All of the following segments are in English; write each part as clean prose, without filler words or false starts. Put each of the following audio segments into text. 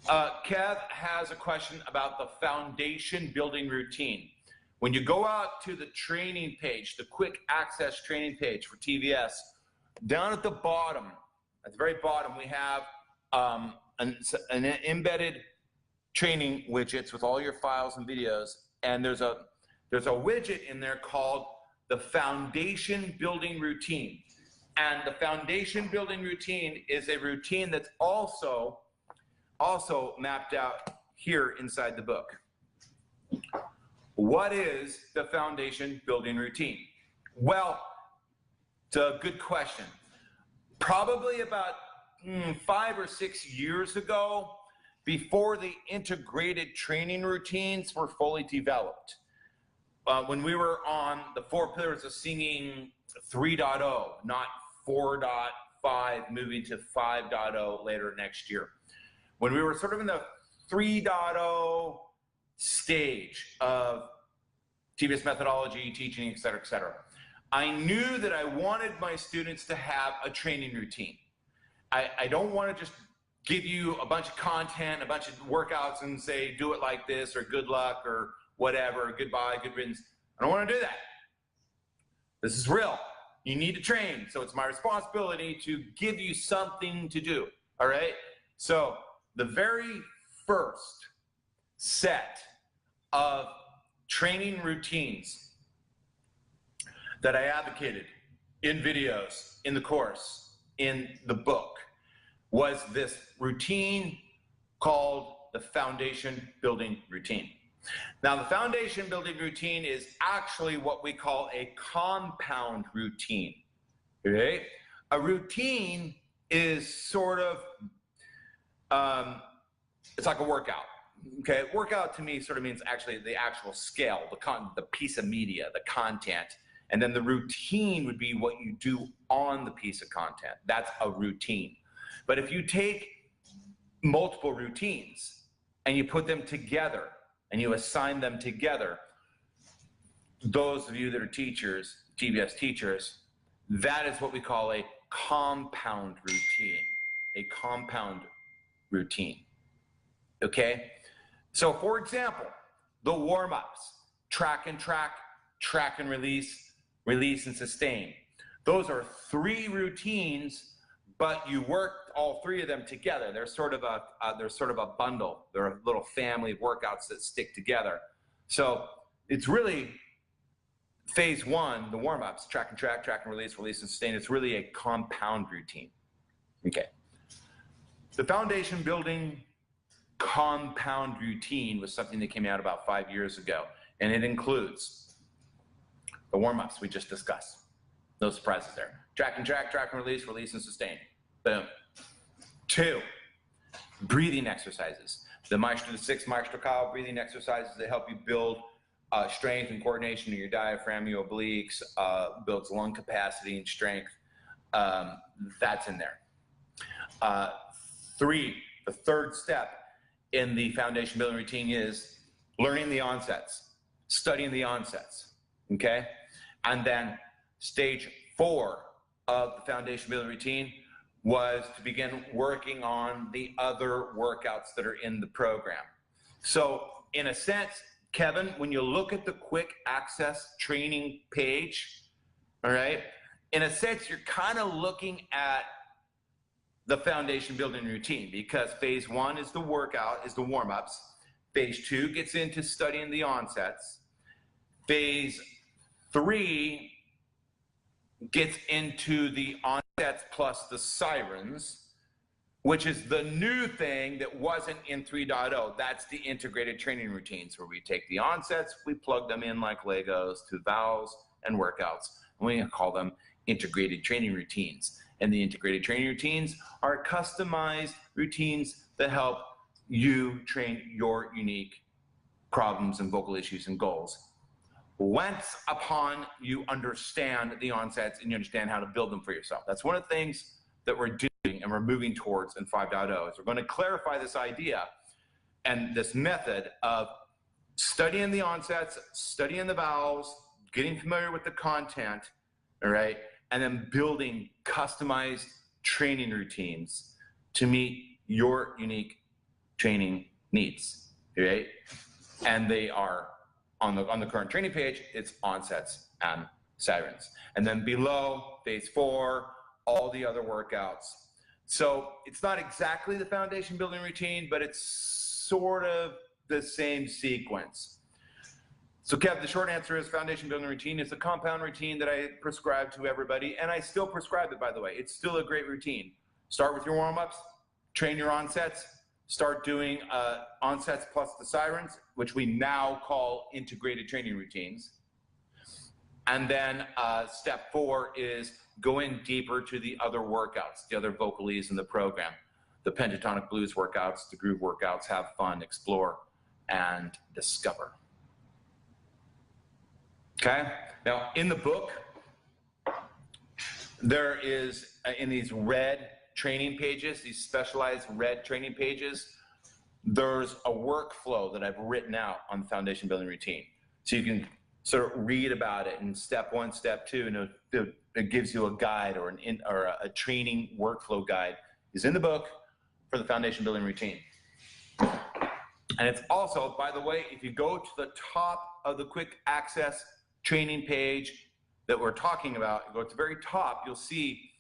Kev has a question about the foundation building routine. When you go out to the training page, the quick access training page for TVS, down at the bottom, at the very bottom, we have an embedded training widgets with all your files and videos, and there's a widget in there called the foundation building routine. And the foundation building routine is a routine that's also mapped out here inside the book. What is the foundation building routine? Well, it's a good question. Probably about 5 or 6 years ago, before the integrated training routines were fully developed, when we were on the 4 pillars of singing 3.0, not 4.5, moving to 5.0 later next year. When we were sort of in the 3.0 stage of TVS methodology, teaching, et cetera, I knew that I wanted my students to have a training routine. I don't want to just give you a bunch of content, a bunch of workouts and say, do it like this, or good luck, or whatever, goodbye, good riddance. I don't want to do that. This is real. You need to train. So it's my responsibility to give you something to do. All right? So the very first set of training routines that I advocated in videos, in the course, in the book, was this routine called the foundation building routine. Now, the foundation building routine is actually what we call a compound routine. Okay? A routine is sort of, it's like a workout. Okay, workout to me sort of means actually the actual scale, the piece of media, the content, and then the routine would be what you do on the piece of content. That's a routine. But if you take multiple routines and you put them together and you assign them together, those of you that are teachers, TVS teachers, that is what we call a compound routine. A compound routine. Okay? So for example, the warm-ups, track and track, track and release, release and sustain. Those are 3 routines, but you work all 3 of them together. They're sort of a bundle. They're a little family of workouts that stick together. So it's really phase 1, the warm-ups, track and track, track and release, release and sustain. It's really a compound routine. Okay. The foundation building compound routine was something that came out about 5 years ago, and it includes the warm-ups we just discussed. No surprises there. Track and track, track and release, release and sustain. Boom. 2, breathing exercises. The 6 Maestro Kyle breathing exercises that help you build strength and coordination in your diaphragm, your obliques, builds lung capacity and strength. That's in there. 3, the third step in the foundation building routine is learning the onsets, studying the onsets, okay? And then stage 4 of the foundation building routine was to begin working on the other workouts that are in the program. So in a sense, Kevin, when you look at the quick access training page, all right, in a sense, you're kind of looking at the foundation building routine, because phase 1 is the workout, is the warm-ups. Phase 2 gets into studying the onsets. Phase 3 gets into the onsets plus the sirens, which is the new thing that wasn't in 3.0. That's the integrated training routines, where we take the onsets, we plug them in like Legos to vowels and workouts, and we call them integrated training routines. And the integrated training routines are customized routines that help you train your unique problems and vocal issues and goals. Once upon you understand the onsets and you understand how to build them for yourself. That's one of the things that we're doing and we're moving towards in 5.0 is we're going to clarify this idea and this method of studying the onsets, studying the vowels, getting familiar with the content, all right, and then building customized training routines to meet your unique training needs, right? And they are on the current training page, it's onsets and sirens. And then below, phase 4, all the other workouts. So it's not exactly the foundation building routine, but it's sort of the same sequence. So Kev, the short answer is foundation building routine is a compound routine that I prescribe to everybody, and I still prescribe it, by the way. It's still a great routine. Start with your warm-ups, train your onsets, start doing onsets plus the sirens, which we now call integrated training routines. And then step 4 is go in deeper to the other workouts, the other vocalies in the program, the pentatonic blues workouts, the groove workouts, have fun, explore, and discover. Okay? Now, in the book, there is, in these red training pages, these specialized red training pages, there's a workflow that I've written out on the foundation building routine. So you can sort of read about it in step 1, step 2, and it gives you a guide or a training workflow guide is in the book for the foundation building routine. And it's also, by the way, if you go to the top of the quick access training page that we're talking about, you go to the very top, you'll see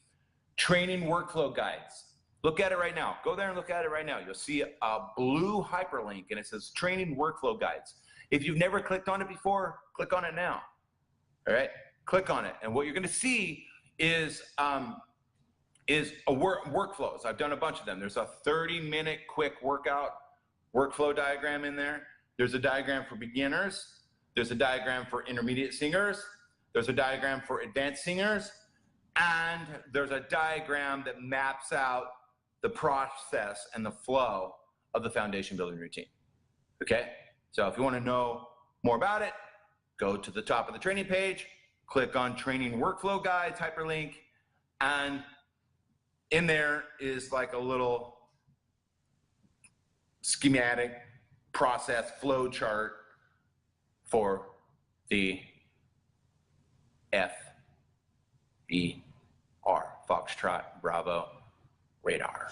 training workflow guides. Look at it right now. Go there and look at it right now. You'll see a blue hyperlink and it says training workflow guides. If you've never clicked on it before, click on it now. All right, click on it. And what you're gonna see is workflows. I've done a bunch of them. There's a 30-minute quick workout workflow diagram in there. There's a diagram for beginners. There's a diagram for intermediate singers. There's a diagram for advanced singers. And there's a diagram that maps out the process and the flow of the foundation building routine. Okay? So if you want to know more about it, go to the top of the training page, click on training workflow guides, hyperlink, and in there is like a little schematic process flow chart for the FBR, Foxtrot Bravo radar.